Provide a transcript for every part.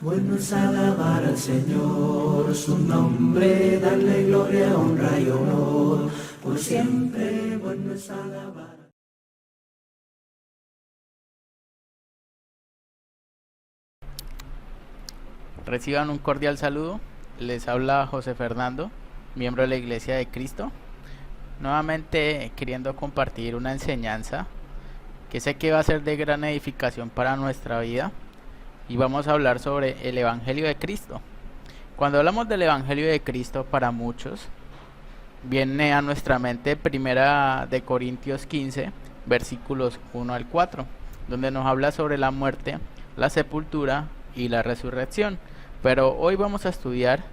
Bueno es alabar al Señor, su nombre, darle gloria, honra y honor, por siempre bueno es alabar. Reciban un cordial saludo. Les habla José Fernando, miembro de la Iglesia de Cristo. Nuevamente queriendo compartir una enseñanza que sé que va a ser de gran edificación para nuestra vida. Y vamos a hablar sobre el Evangelio de Cristo. Cuando hablamos del Evangelio de Cristo, para muchos viene a nuestra mente Primera de Corintios 15, versículos 1 al 4, donde nos habla sobre la muerte, la sepultura y la resurrección. Pero hoy vamos a estudiar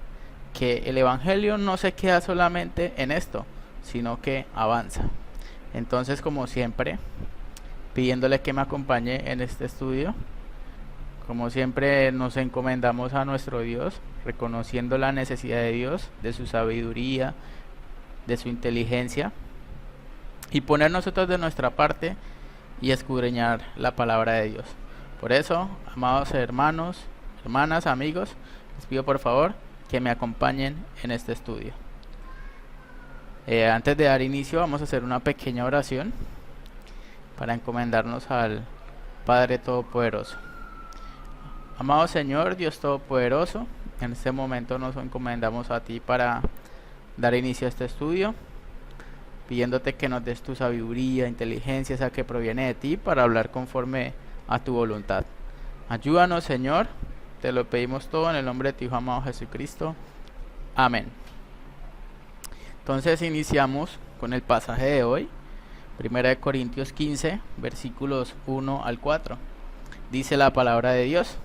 que el Evangelio no se queda solamente en esto, sino que avanza. Entonces, como siempre, pidiéndole que me acompañe en este estudio, como siempre nos encomendamos a nuestro Dios, reconociendo la necesidad de Dios, de su sabiduría, de su inteligencia, y poner nosotros de nuestra parte y escudriñar la palabra de Dios. Por eso, amados hermanos, hermanas, amigos, les pido por favor que me acompañen en este estudio. Antes de dar inicio, vamos a hacer una pequeña oración para encomendarnos al Padre Todopoderoso. Amado Señor, Dios Todopoderoso, en este momento nos encomendamos a ti para dar inicio a este estudio, pidiéndote que nos des tu sabiduría, inteligencia, esa que proviene de ti, para hablar conforme a tu voluntad. Ayúdanos, Señor, te lo pedimos todo en el nombre de tu Hijo amado Jesucristo. Amén. Entonces iniciamos con el pasaje de hoy, 1 Corintios 15, versículos 1 al 4. Dice la palabra de Dios.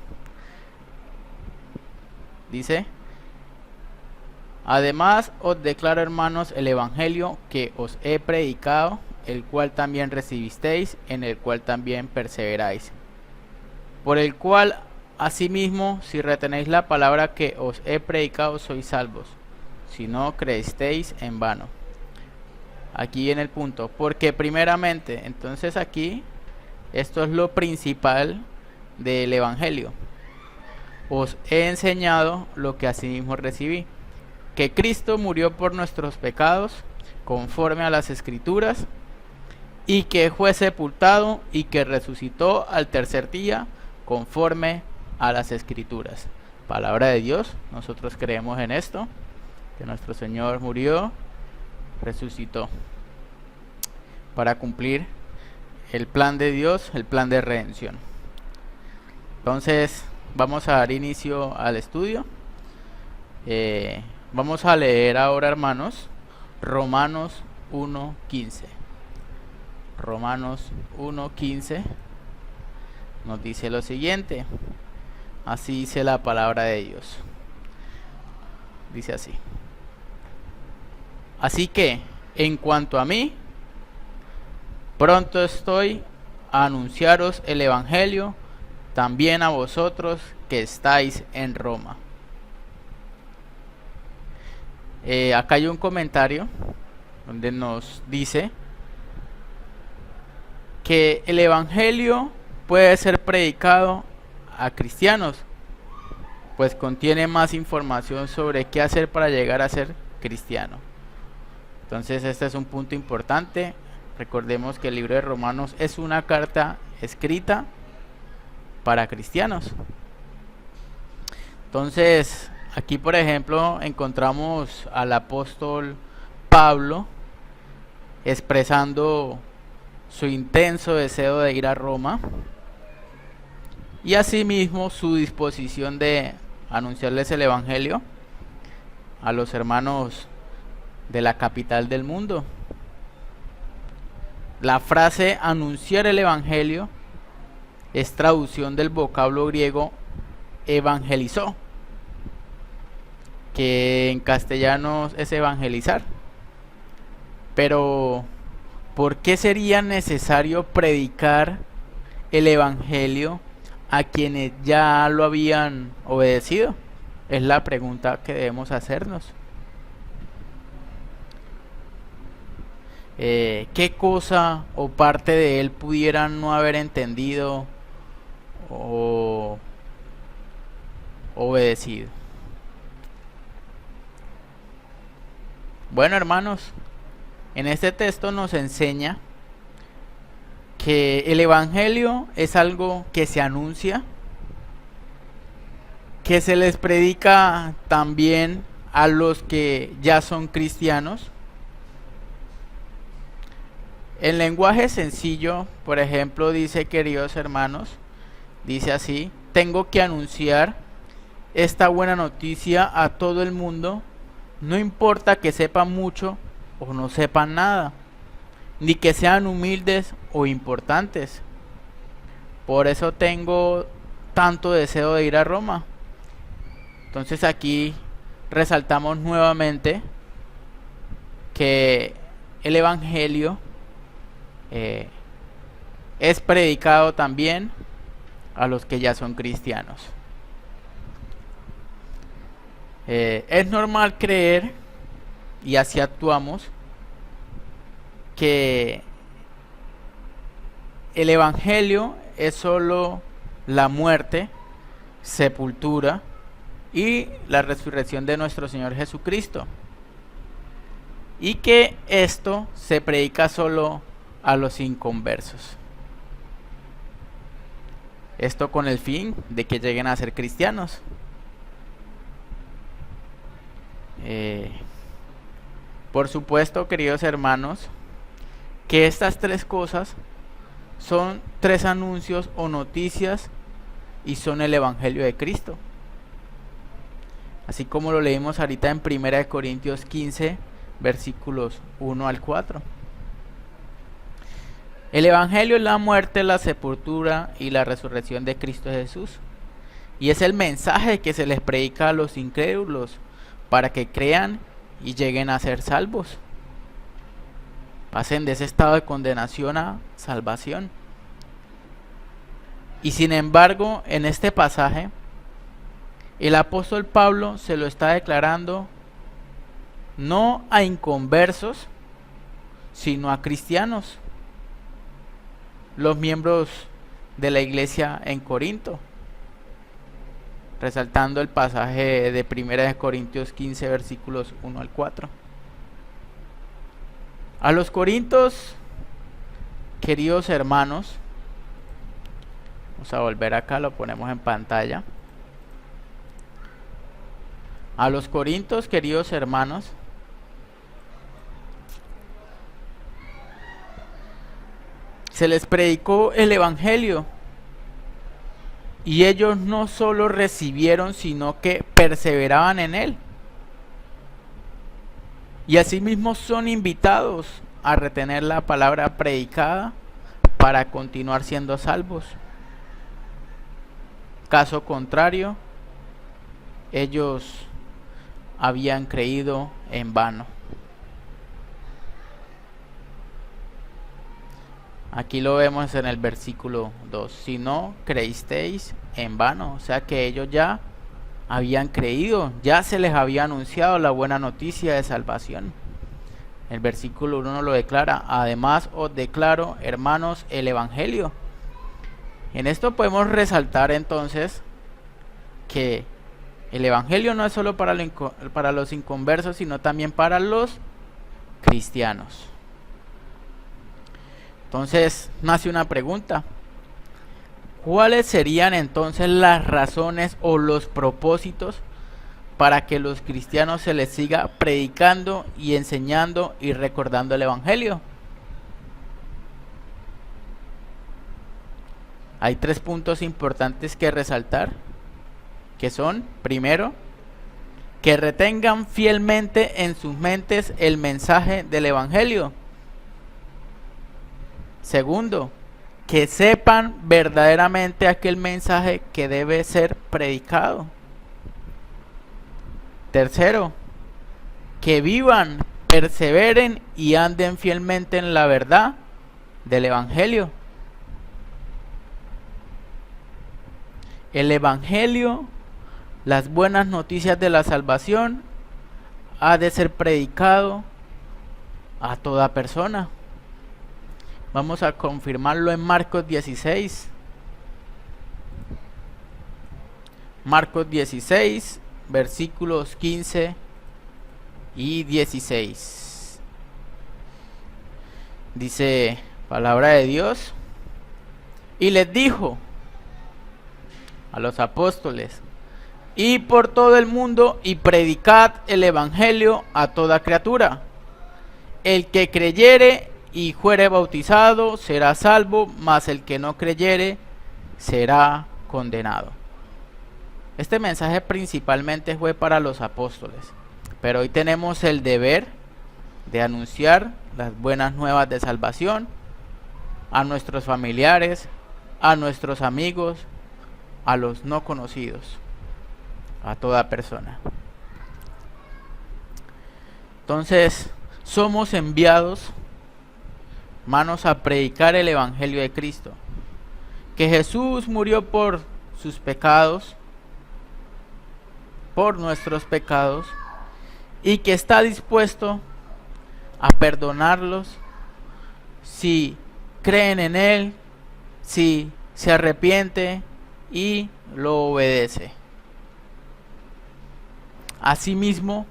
Dice: además os declaro, hermanos, el evangelio que os he predicado, el cual también recibisteis, en el cual también perseveráis, por el cual asimismo, si retenéis la palabra que os he predicado, sois salvos, si no creéis en vano. Aquí en el punto, porque primeramente, entonces aquí, esto es lo principal del evangelio. Os he enseñado lo que asimismo recibí, que Cristo murió por nuestros pecados, conforme a las Escrituras, y que fue sepultado y que resucitó al tercer día, conforme a las Escrituras. Palabra de Dios, nosotros creemos en esto, que nuestro Señor murió, resucitó, para cumplir el plan de Dios, el plan de redención. Entonces, vamos a dar inicio al estudio. Vamos a leer ahora, hermanos, Romanos 1:15. Romanos 1:15 nos dice lo siguiente. Así dice la palabra de Dios. Dice así: así que, en cuanto a mí, pronto estoy a anunciaros el evangelio también a vosotros que estáis en Roma. Acá hay un comentario donde nos dice que el evangelio puede ser predicado a cristianos, pues contiene más información sobre qué hacer para llegar a ser cristiano. Entonces este es un punto importante. Recordemos que el libro de Romanos es una carta escrita para cristianos. Entonces aquí, por ejemplo, encontramos al apóstol Pablo expresando su intenso deseo de ir a Roma y asimismo su disposición de anunciarles el evangelio a los hermanos de la capital del mundo. La frase anunciar el evangelio es traducción del vocablo griego evangelizó, que en castellano es evangelizar. Pero, ¿por qué sería necesario predicar el evangelio a quienes ya lo habían obedecido? Es la pregunta que debemos hacernos. ¿Qué cosa o parte de él pudieran no haber entendido o obedecido. Bueno, hermanos, en este texto nos enseña que el evangelio es algo que se anuncia, que se les predica también a los que ya son cristianos. En lenguaje sencillo, por ejemplo, dice, queridos hermanos, dice así: tengo que anunciar esta buena noticia a todo el mundo, no importa que sepan mucho o no sepan nada, ni que sean humildes o importantes. Por eso tengo tanto deseo de ir a Roma. Entonces aquí resaltamos nuevamente que el evangelio es predicado también a los que ya son cristianos. Es normal creer, y así actuamos, que el evangelio es solo la muerte, sepultura y la resurrección de nuestro Señor Jesucristo, y que esto se predica solo a los inconversos. Esto con el fin de que lleguen a ser cristianos. Por supuesto, queridos hermanos, que estas tres cosas son tres anuncios o noticias y son el evangelio de Cristo. Así como lo leímos ahorita en 1 Corintios 15, versículos 1 al 4. El evangelio es la muerte, la sepultura y la resurrección de Cristo Jesús. Y es el mensaje que se les predica a los incrédulos para que crean y lleguen a ser salvos. Pasen de ese estado de condenación a salvación. Y sin embargo, en este pasaje, el apóstol Pablo se lo está declarando no a inconversos, sino a cristianos, los miembros de la iglesia en Corinto, resaltando el pasaje de 1 Corintios 15, versículos 1 al 4. A los corintios, queridos hermanos, vamos a volver acá, lo ponemos en pantalla. A los corintios, queridos hermanos, se les predicó el evangelio, y ellos no solo recibieron, sino que perseveraban en él. Y asimismo son invitados a retener la palabra predicada para continuar siendo salvos. Caso contrario, ellos habían creído en vano. Aquí lo vemos en el versículo 2. Si no creísteis en vano, o sea que ellos ya habían creído, ya se les había anunciado la buena noticia de salvación. El versículo 1 lo declara: además os declaro, hermanos, el evangelio. En esto podemos resaltar entonces que el evangelio no es solo para los inconversos, sino también para los cristianos. Entonces nace una pregunta: ¿cuáles serían entonces las razones o los propósitos para que los cristianos se les siga predicando y enseñando y recordando el evangelio? Hay tres puntos importantes que resaltar, que son: primero, que retengan fielmente en sus mentes el mensaje del evangelio. Segundo, que sepan verdaderamente aquel mensaje que debe ser predicado. Tercero, que vivan, perseveren y anden fielmente en la verdad del evangelio. El evangelio, las buenas noticias de la salvación, ha de ser predicado a toda persona. Vamos a confirmarlo en Marcos 16. Marcos 16, versículos 15 y 16. Dice palabra de Dios: y les dijo a los apóstoles: id por todo el mundo y predicad el evangelio a toda criatura. El que creyere y fuere bautizado será salvo, mas el que no creyere será condenado. Este mensaje principalmente fue para los apóstoles, pero hoy tenemos el deber de anunciar las buenas nuevas de salvación a nuestros familiares, a nuestros amigos, a los no conocidos, a toda persona. Entonces, somos enviados, hermanos, a predicar el evangelio de Cristo, que Jesús murió por sus pecados, por nuestros pecados, y que está dispuesto a perdonarlos si creen en Él, si se arrepiente y lo obedece. Asimismo,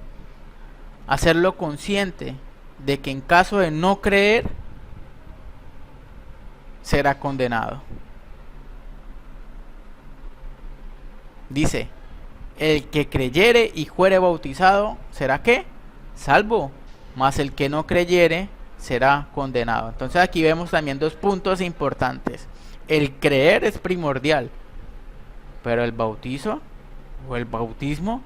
hacerlo consciente de que en caso de no creer, será condenado. Dice: el que creyere y fuere bautizado será ¿qué? Salvo, mas el que no creyere será condenado. Entonces aquí vemos también dos puntos importantes. El creer es primordial, pero el bautizo o el bautismo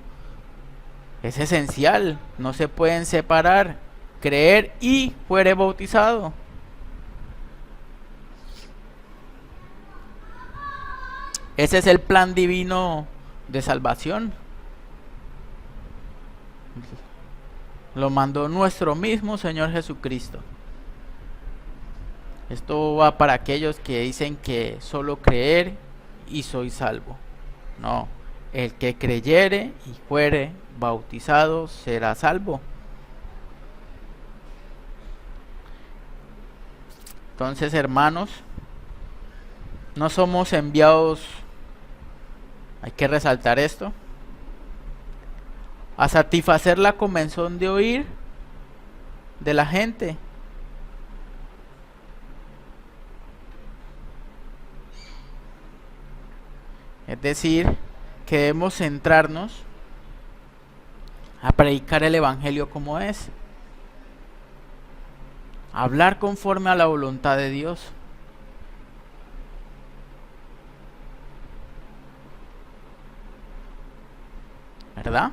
es esencial, no se pueden separar. Creer y fuere bautizado. Ese es el plan divino de salvación. Lo mandó nuestro mismo Señor Jesucristo. Esto va para aquellos que dicen que solo creer y soy salvo. No, el que creyere y fuere bautizado será salvo. Entonces, hermanos, no somos enviados, hay que resaltar esto, a satisfacer la comezón de oír de la gente. Es decir, que debemos centrarnos a predicar el evangelio como es, hablar conforme a la voluntad de Dios. ¿Verdad?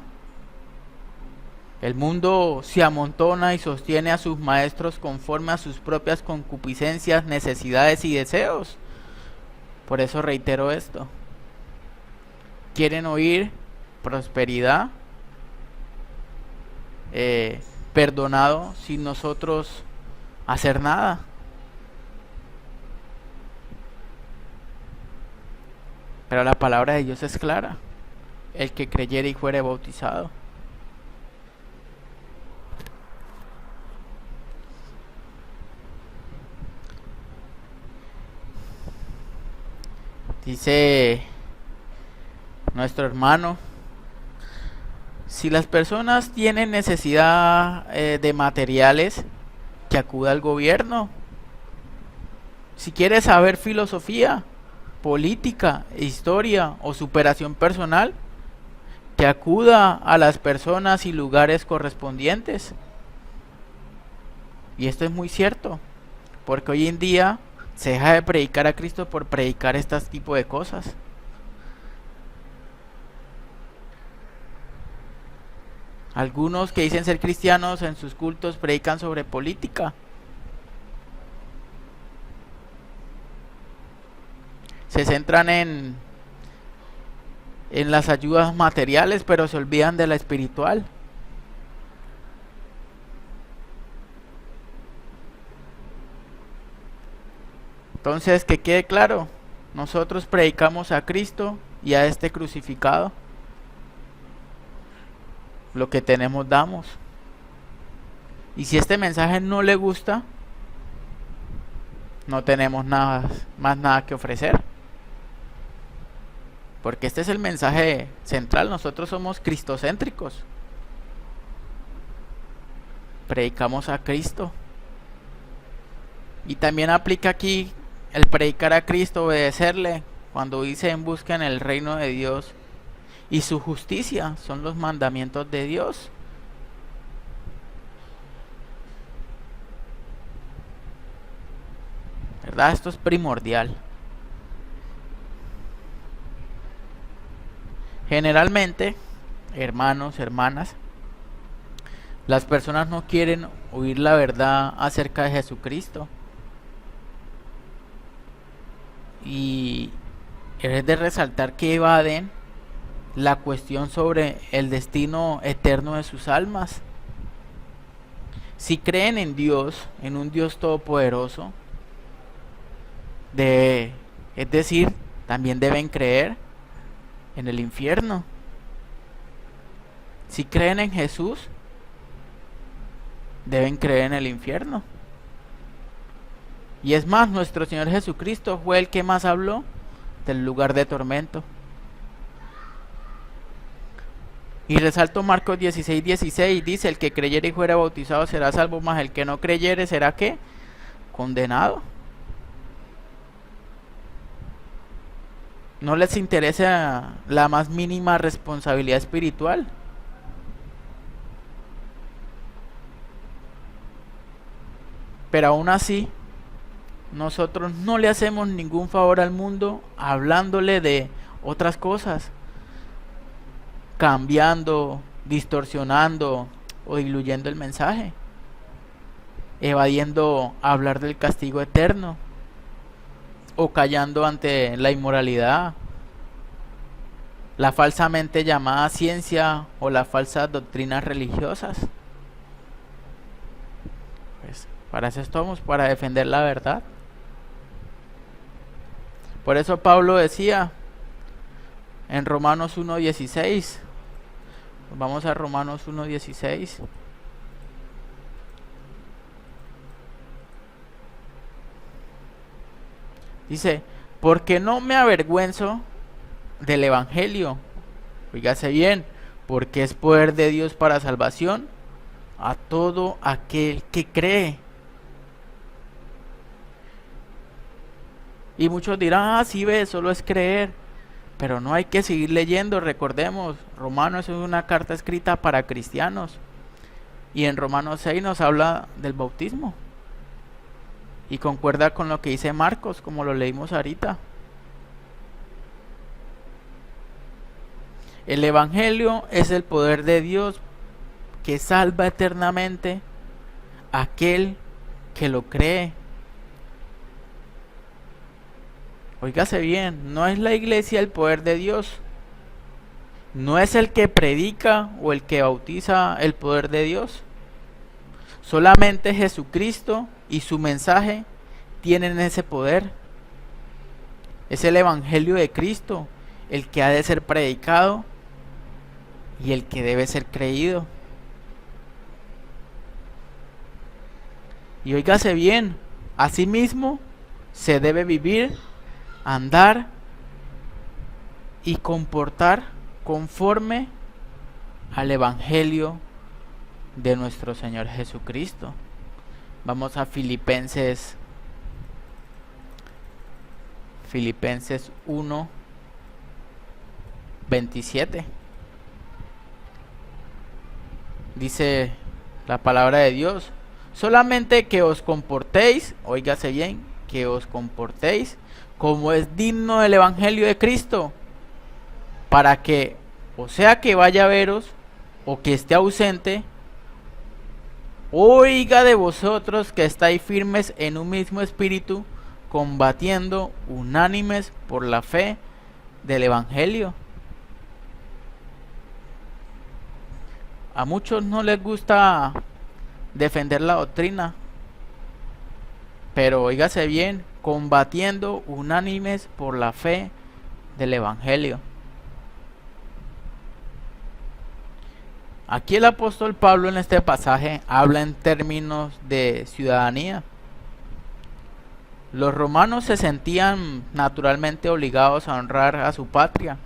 El mundo se amontona y sostiene a sus maestros conforme a sus propias concupiscencias, necesidades y deseos. Por eso reitero esto. Quieren oír prosperidad, perdonado sin nosotros hacer nada. Pero la palabra de Dios es clara: el que creyere y fuere bautizado. Dice nuestro hermano: si las personas tienen necesidad de materiales, que acuda al gobierno. Si quiere saber filosofía, política, historia o superación personal, que acuda a las personas y lugares correspondientes. Y esto es muy cierto, porque hoy en día se deja de predicar a Cristo por predicar este tipo de cosas. Algunos que dicen ser cristianos en sus cultos predican sobre política. Se centran en las ayudas materiales, pero se olvidan de la espiritual. Entonces, que quede claro, nosotros predicamos a Cristo y a este crucificado. Lo que tenemos damos. Y si este mensaje no le gusta, no tenemos más nada que ofrecer. porque este es el mensaje central. Nosotros somos cristocéntricos, predicamos a Cristo, y también aplica aquí el predicar a Cristo, obedecerle, cuando dicen busquen el reino de Dios y su justicia, son los mandamientos de Dios. ¿Verdad? Esto es primordial. Generalmente, hermanos, hermanas, las personas no quieren oír la verdad acerca de Jesucristo. Y es de resaltar que evaden la cuestión sobre el destino eterno de sus almas. Si creen en Dios, en un Dios todopoderoso, es decir, también deben creer en el infierno. Si creen en Jesús, deben creer en el infierno. Y es más, nuestro Señor Jesucristo fue el que más habló del lugar de tormento. Y resalto Marcos 16:16, dice: el que creyere y fuera bautizado será salvo, mas el que no creyere será ¿qué? Condenado. No les interesa la más mínima responsabilidad espiritual. Pero aún así, nosotros no le hacemos ningún favor al mundo hablándole de otras cosas, cambiando, distorsionando o diluyendo el mensaje, evadiendo hablar del castigo eterno, o callando ante la inmoralidad, la falsamente llamada ciencia o las falsas doctrinas religiosas. Pues para eso estamos, para defender la verdad. Por eso Pablo decía en Romanos 1:16, vamos a Romanos 1:16. Dice: porque no me avergüenzo del evangelio, oígase bien, porque es poder de Dios para salvación a todo aquel que cree. Y muchos dirán: sí, ve, solo es creer. Pero no hay que seguir leyendo. Recordemos, Romanos es una carta escrita para cristianos, y en Romanos 6 nos habla del bautismo, y concuerda con lo que dice Marcos, como lo leímos ahorita. El evangelio es el poder de Dios que salva eternamente a aquel que lo cree. Óigase bien, no es la iglesia el poder de Dios, no es el que predica o el que bautiza el poder de Dios. Solamente Jesucristo y su mensaje tienen ese poder. Es el evangelio de Cristo el que ha de ser predicado y el que debe ser creído. Y óigase bien, asimismo se debe vivir, andar y comportar conforme al evangelio de nuestro Señor Jesucristo. Vamos a Filipenses 1:27. Dice la palabra de Dios: solamente que os comportéis, óigase bien, que os comportéis como es digno del evangelio de Cristo, para que, o sea que vaya a veros o que esté ausente, oiga de vosotros que estáis firmes en un mismo espíritu, combatiendo unánimes por la fe del evangelio. A muchos no les gusta defender la doctrina, pero óigase bien, combatiendo unánimes por la fe del evangelio. Aquí el apóstol Pablo en este pasaje habla en términos de ciudadanía. Los romanos se sentían naturalmente obligados a honrar a su patria,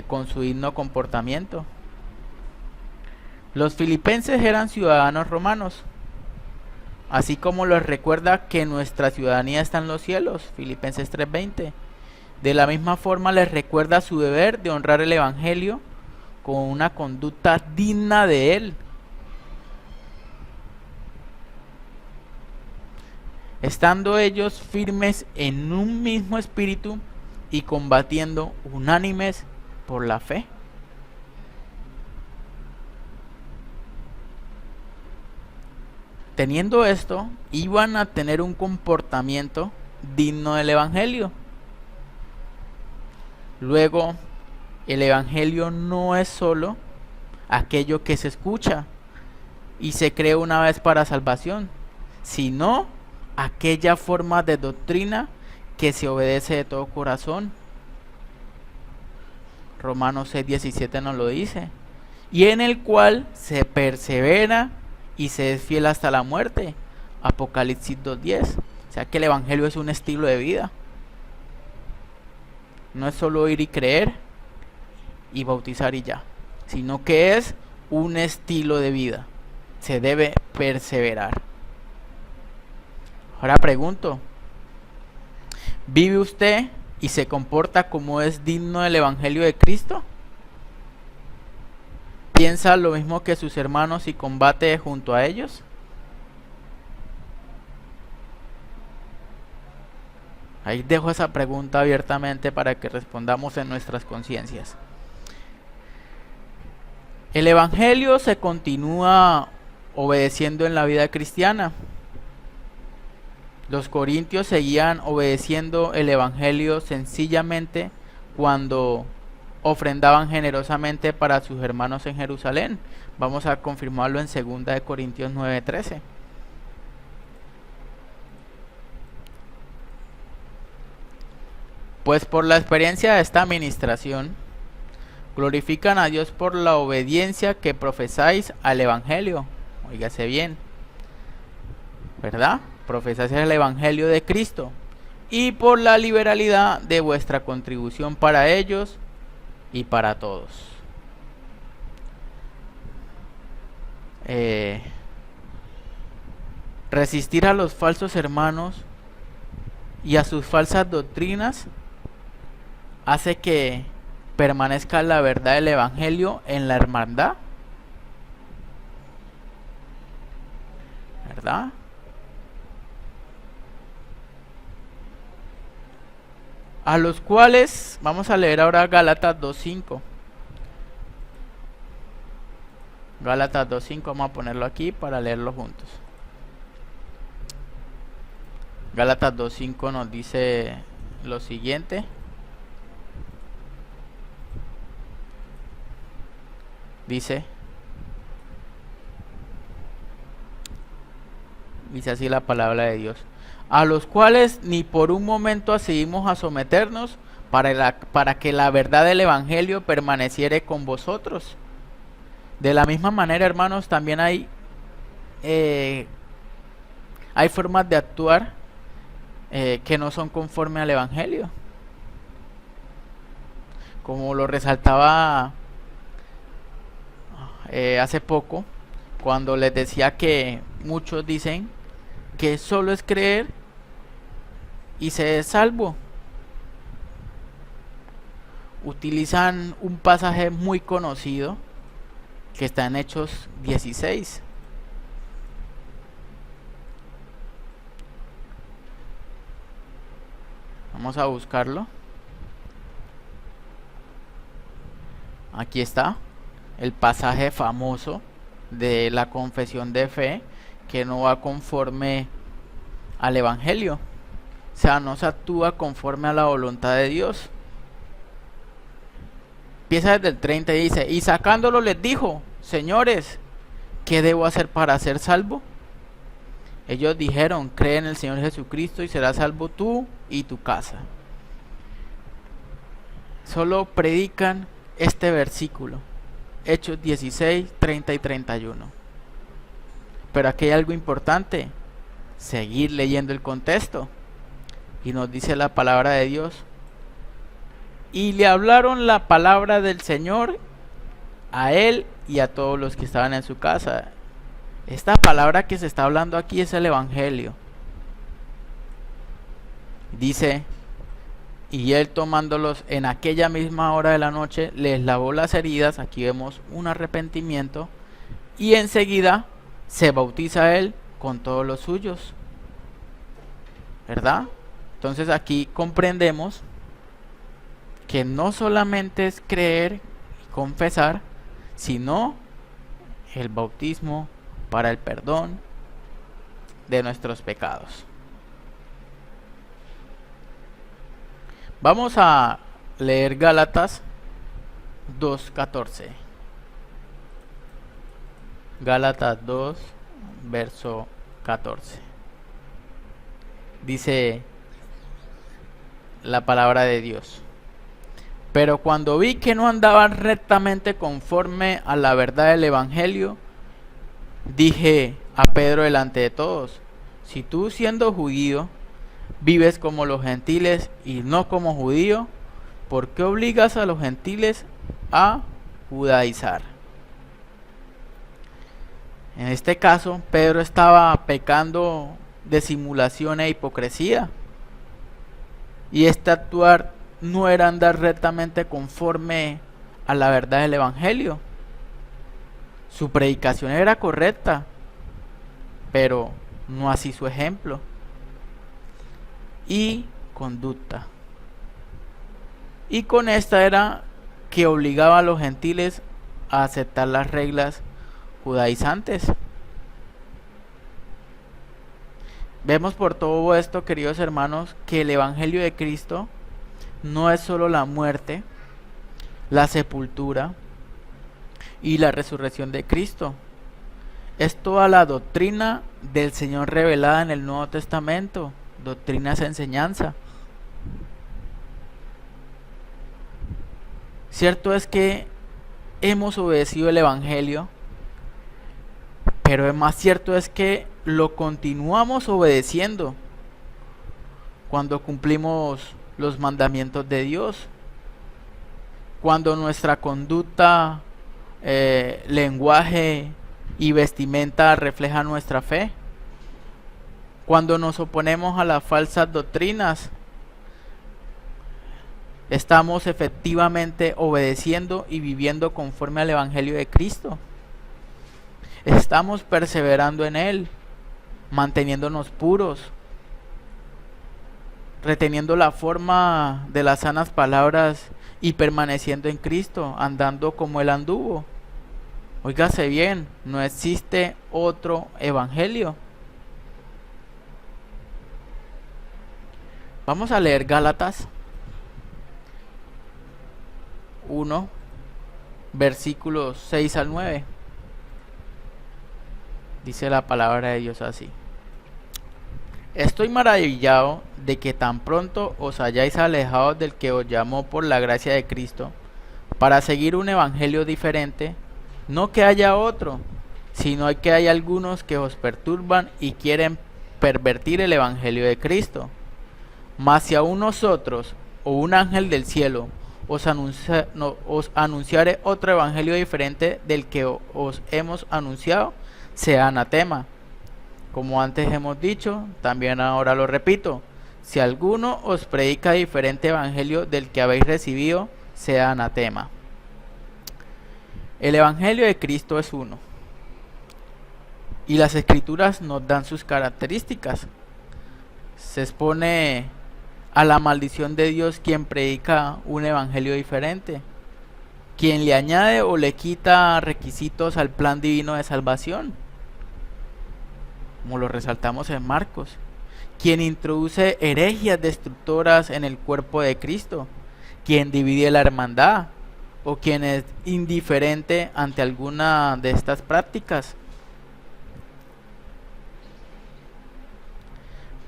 con su digno comportamiento. Los filipenses eran ciudadanos romanos, así como les recuerda que nuestra ciudadanía está en los cielos, Filipenses 3:20. De la misma forma les recuerda su deber de honrar el evangelio con una conducta digna de él. Estando ellos firmes en un mismo espíritu y combatiendo unánimes por la fe. Teniendo esto, iban a tener un comportamiento digno del evangelio. Luego, el evangelio no es solo aquello que se escucha y se cree una vez para salvación, sino aquella forma de doctrina que se obedece de todo corazón. Romanos 6:17 nos lo dice. Y en el cual se persevera y se es fiel hasta la muerte. Apocalipsis 2:10. O sea que el evangelio es un estilo de vida. No es solo oír y creer y bautizar y ya, sino que es un estilo de vida. Se debe perseverar. Ahora pregunto, ¿vive usted y se comporta como es digno del evangelio de Cristo? ¿Piensa lo mismo que sus hermanos y combate junto a ellos? Ahí dejo esa pregunta abiertamente para que respondamos en nuestras conciencias. El evangelio se continúa obedeciendo en la vida cristiana. Los corintios seguían obedeciendo el evangelio sencillamente cuando ofrendaban generosamente para sus hermanos en Jerusalén. Vamos a confirmarlo en 2 Corintios 9:13. Pues por la experiencia de esta administración, glorifican a Dios por la obediencia que profesáis al evangelio. Óigase bien, ¿verdad? Profesáis el evangelio de Cristo y por la liberalidad de vuestra contribución para ellos y para todos. Resistir a los falsos hermanos y a sus falsas doctrinas hace que permanezca la verdad del evangelio en la hermandad, ¿verdad? A los cuales, vamos a leer ahora Gálatas 2:5. Gálatas 2:5, vamos a ponerlo aquí para leerlo juntos. Gálatas 2:5 nos dice lo siguiente. Dice así la palabra de Dios: a los cuales ni por un momento accedimos a someternos para que la verdad del evangelio permaneciere con vosotros. De la misma manera, hermanos, también hay formas de actuar que no son conforme al evangelio, como lo resaltaba hace poco, cuando les decía que muchos dicen que solo es creer y se es salvo. Utilizan un pasaje muy conocido que está en Hechos 16. Vamos a buscarlo. Aquí está el pasaje famoso de la confesión de fe que no va conforme al evangelio, o sea, no se actúa conforme a la voluntad de Dios. Empieza desde el 30 y dice: y sacándolo les dijo: señores, ¿qué debo hacer para ser salvo? Ellos dijeron: cree en el Señor Jesucristo y serás salvo tú y tu casa. Solo predican este versículo, Hechos 16, 30 y 31. Pero aquí hay algo importante: seguir leyendo el contexto. Y nos dice la palabra de Dios: y le hablaron la palabra del Señor a él y a todos los que estaban en su casa. Esta palabra que se está hablando aquí es el Evangelio. Dice: y él, tomándolos en aquella misma hora de la noche, les lavó las heridas. Aquí vemos un arrepentimiento, y enseguida se bautiza él con todos los suyos, ¿verdad? Entonces aquí comprendemos que no solamente es creer y confesar, sino el bautismo para el perdón de nuestros pecados. Vamos a leer Gálatas 2:14. Gálatas 2, verso 14. Dice la palabra de Dios: pero cuando vi que no andaban rectamente conforme a la verdad del Evangelio, dije a Pedro delante de todos: si tú, siendo judío, vives como los gentiles y no como judío, ¿por qué obligas a los gentiles a judaizar? En este caso, Pedro estaba pecando de simulación e hipocresía, y este actuar no era andar rectamente conforme a la verdad del Evangelio. Su predicación era correcta, pero no así su ejemplo y conducta. Y con esta era que obligaba a los gentiles a aceptar las reglas judaizantes. Vemos por todo esto, queridos hermanos, que el Evangelio de Cristo no es solo la muerte, la sepultura y la resurrección de Cristo. Es toda la doctrina del Señor revelada en el Nuevo Testamento. Doctrina es enseñanza. Cierto es que hemos obedecido el Evangelio, pero más cierto es que lo continuamos obedeciendo cuando cumplimos los mandamientos de Dios, cuando nuestra conducta, lenguaje y vestimenta refleja nuestra fe, cuando nos oponemos a las falsas doctrinas. Estamos efectivamente obedeciendo y viviendo conforme al Evangelio de Cristo. Estamos perseverando en Él, manteniéndonos puros, reteniendo la forma de las sanas palabras y permaneciendo en Cristo, andando como Él anduvo. Óigase bien, no existe otro evangelio. Vamos a leer Gálatas 1, versículos 6 al 9. Dice la palabra de Dios así: estoy maravillado de que tan pronto os hayáis alejado del que os llamó por la gracia de Cristo, para seguir un evangelio diferente. No que haya otro, sino que hay algunos que os perturban y quieren pervertir el evangelio de Cristo. Mas si aún nosotros o un ángel del cielo os anunciare otro evangelio diferente del que os hemos anunciado, sea anatema. Como antes hemos dicho, también ahora lo repito: si alguno os predica diferente evangelio del que habéis recibido, sea anatema. El evangelio de Cristo es uno, y las escrituras nos dan sus características. Se expone a la maldición de Dios quien predica un evangelio diferente, quien le añade o le quita requisitos al plan divino de salvación, como lo resaltamos en Marcos, quien introduce herejías destructoras en el cuerpo de Cristo, quien divide la hermandad, o quien es indiferente ante alguna de estas prácticas.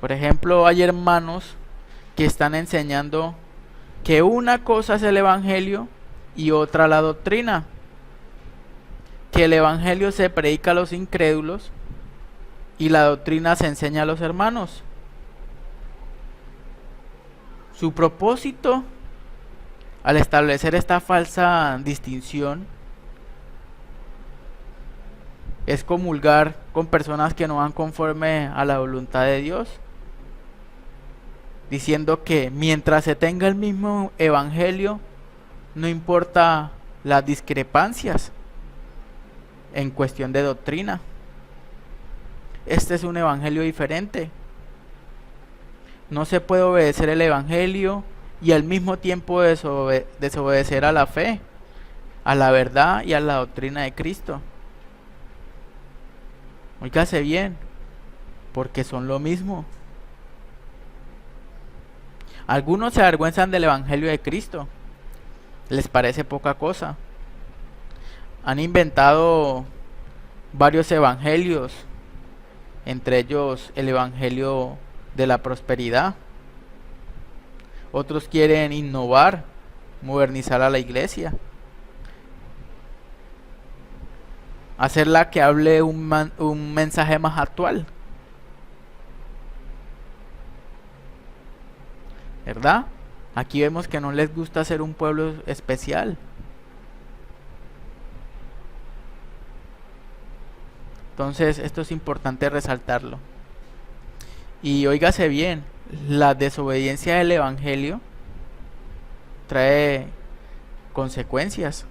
Por ejemplo, hay hermanos que están enseñando que una cosa es el evangelio y otra la doctrina, que el evangelio se predica a los incrédulos y la doctrina se enseña a los hermanos. Su propósito Al establecer esta falsa distinción, es comulgar con personas que no van conforme a la voluntad de Dios, diciendo que mientras se tenga el mismo evangelio, no importa las discrepancias en cuestión de doctrina. Este es un evangelio diferente. No se puede obedecer el evangelio y al mismo tiempo desobedecer a la fe, a la verdad y a la doctrina de Cristo. Óigase bien, porque son lo mismo. Algunos se avergüenzan del evangelio de Cristo, les parece poca cosa. Han inventado varios evangelios, entre ellos el evangelio de la prosperidad. Otros quieren innovar, modernizar a la iglesia, hacerla que hable un mensaje más actual, ¿verdad? Aquí vemos que no les gusta ser un pueblo especial. Entonces esto es importante resaltarlo. Y óigase bien, la desobediencia del evangelio trae consecuencias.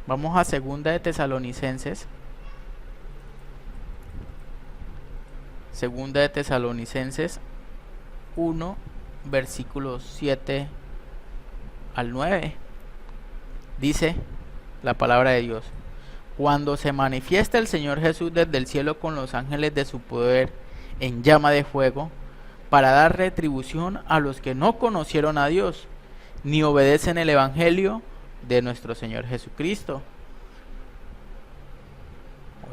Vamos a 2 de Tesalonicenses. 2 de Tesalonicenses 1, versículos 7 al 9. Dice la palabra de Dios: cuando se manifiesta el Señor Jesús desde el cielo con los ángeles de su poder en llama de fuego, para dar retribución a los que no conocieron a Dios, ni obedecen el evangelio de nuestro Señor Jesucristo.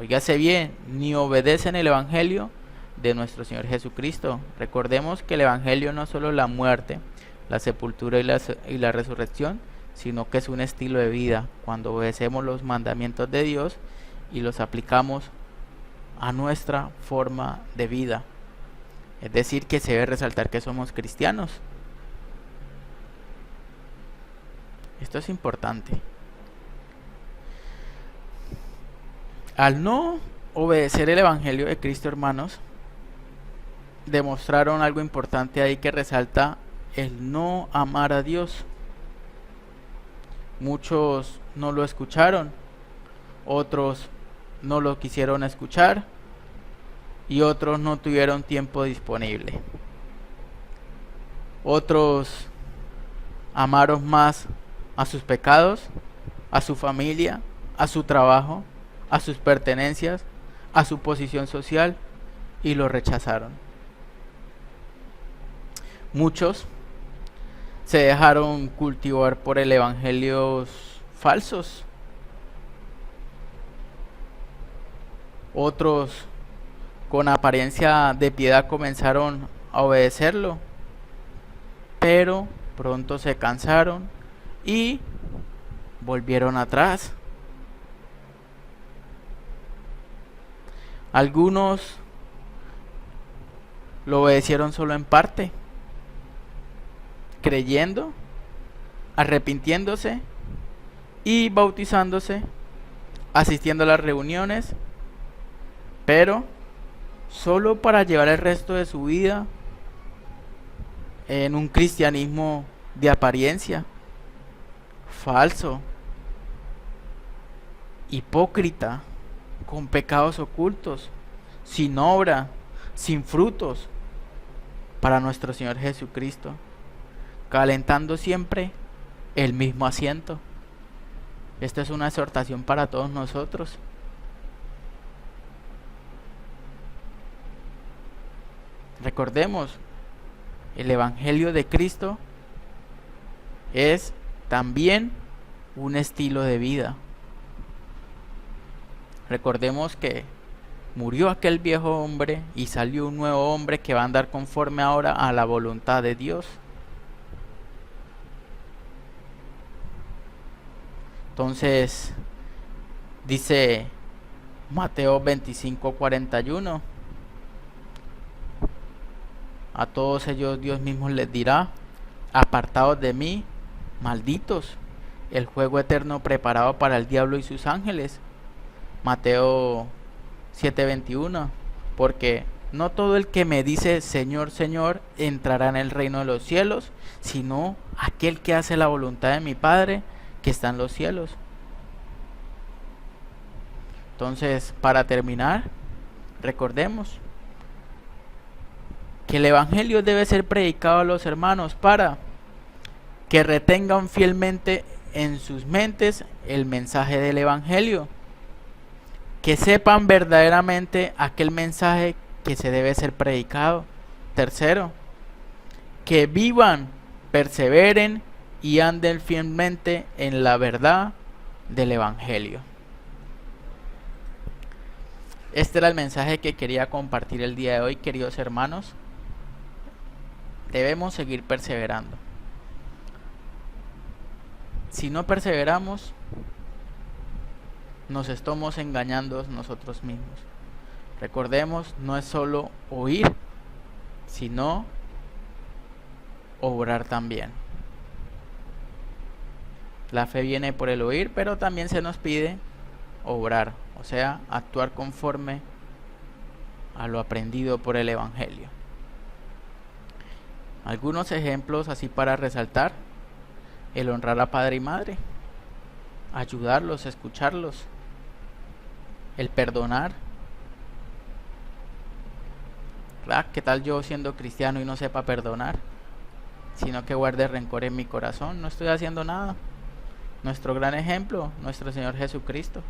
Óigase bien, ni obedecen el evangelio de nuestro Señor Jesucristo. Recordemos que el evangelio no es solo la muerte, la sepultura y la resurrección, sino que es un estilo de vida. Cuando obedecemos los mandamientos de Dios y los aplicamos a nuestra forma de vida, es decir, que se debe resaltar que somos cristianos. Esto es importante. Al no obedecer el evangelio de Cristo, hermanos, demostraron algo importante ahí que resalta el no amar a Dios. Muchos no lo escucharon, otros no lo quisieron escuchar y otros no tuvieron tiempo disponible. Otros amaron más a sus pecados, a su familia, a su trabajo, a sus pertenencias, a su posición social, y lo rechazaron. Muchos se dejaron cultivar por el evangelios falsos. Otros con apariencia de piedad comenzaron a obedecerlo, pero pronto se cansaron y volvieron atrás. Algunos lo obedecieron solo en parte, creyendo, arrepintiéndose y bautizándose, asistiendo a las reuniones, pero solo para llevar el resto de su vida en un cristianismo de apariencia, falso, hipócrita, con pecados ocultos, sin obra, sin frutos para nuestro Señor Jesucristo, calentando siempre el mismo asiento. Esta es una exhortación para todos nosotros. Recordemos, el evangelio de Cristo es también un estilo de vida. Recordemos que murió aquel viejo hombre y salió un nuevo hombre que va a andar conforme ahora a la voluntad de Dios. Entonces, dice Mateo 25:41, a todos ellos Dios mismo les dirá: apartados de mí, malditos, el fuego eterno preparado para el diablo y sus ángeles. Mateo 7:21, porque no todo el que me dice Señor, Señor, entrará en el reino de los cielos, sino aquel que hace la voluntad de mi Padre que está en los cielos. Entonces, para terminar, recordemos que el Evangelio debe ser predicado a los hermanos para que retengan fielmente en sus mentes el mensaje del Evangelio, que sepan verdaderamente aquel mensaje que se debe ser predicado. Tercero, que vivan, perseveren y anden fielmente en la verdad del Evangelio. Este era el mensaje que quería compartir el día de hoy, queridos hermanos. Debemos seguir perseverando. Si no perseveramos, nos estamos engañando nosotros mismos. Recordemos, no es solo oír, sino obrar también. La fe viene por el oír, pero también se nos pide obrar, o sea, actuar conforme a lo aprendido por el Evangelio. Algunos ejemplos así para resaltar: el honrar a padre y madre, ayudarlos, escucharlos, el perdonar. ¿Verdad? ¿Qué tal yo siendo cristiano y no sepa perdonar? Sino que guarde rencor en mi corazón, no estoy haciendo nada. Nuestro gran ejemplo, nuestro Señor Jesucristo.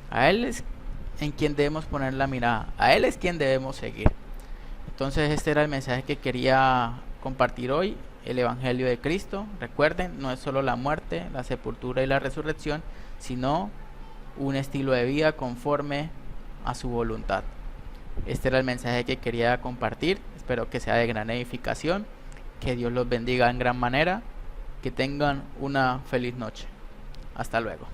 A Él es en quien debemos poner la mirada, a Él es quien debemos seguir. Entonces este era el mensaje que quería compartir hoy, el Evangelio de Cristo. Recuerden, no es solo la muerte, la sepultura y la resurrección, sino un estilo de vida conforme a su voluntad. Este era el mensaje que quería compartir. Espero que sea de gran edificación, que Dios los bendiga en gran manera, que tengan una feliz noche. Hasta luego.